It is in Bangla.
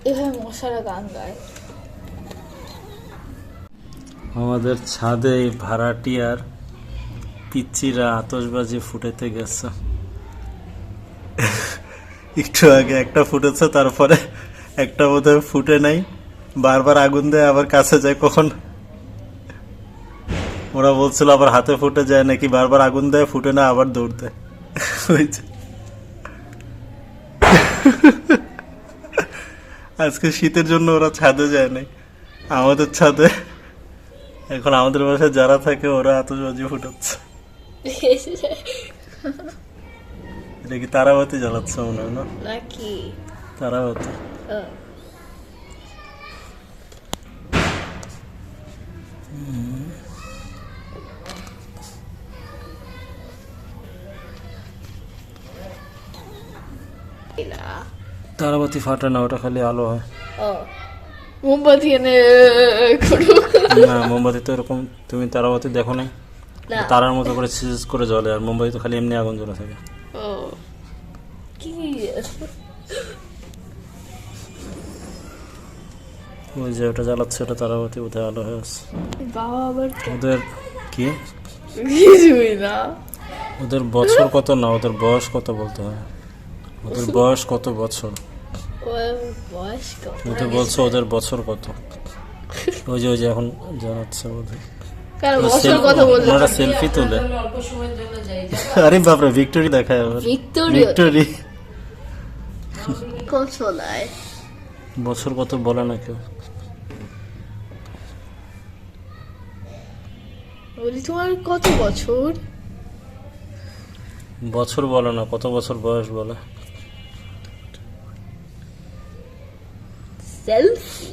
এভাবে মশারা গান গায়। আমাদের ছাদে এই ভাড়াটিয়ার পিচ্চিরা আতশবাজি ফুটাতে গেছে। একটু আগে একটা ফুটেছে, তারপরে একটা বোধহয় ফুটে নাই, বারবার আগুন দেয় আবার কাছে যায়। কখন ওরা বলছিল আবার হাতে ফুটে যায় নাকি, বারবার আগুন দেয়, ফুটে না, আবার দৌড় দেয়। আজকে শীতের জন্য ওরা ছাদে যায় নাই, আমাদের ছাদে। এখন আমাদের বাসায় যারা থাকে ওরা আতশবাজি ফুটাচ্ছে। এটা কি তারাবাতি জ্বালাচ্ছে মনে হয় না? নাকি তারাবাতি। তারাবাতি ফাটে না, ওটা খালি আলো হয়। মোমবাতি এনে না, মোমবাতি তো এরকম, তুমি তারাবাতি দেখো নাই? তারার মতো করে সিজ করে জ্বলে, আর মোমবাতি তো খালি এমনি আগুন জ্বলে থাকে। ওই যে ওটা জ্বালাচ্ছে, ওটা তারাবাতি, বোধহয় আলো হয়ে আছে। বাবা আবার ওদের কি কিছুই না। ওদের বছর কত না, ওদের বয়স কত বলতে হয়। ওদের বয়স কত বছর, বয়স কত? ওদের বলছো ওদের বছর কত। ওই যে এখন জানাচ্ছে বোধহয়। বছর কথা বললো, ওনারা সেলফি তুলে। আরে বাপরে, ভিক্টোরি দেখায় আবার। ভিক্টোরি কোন শোনায়? বছর কত বলে না কেউ। বলি তোমার কত বছর? বছর বলে না, কত বছর বয়স বলে। সেলফি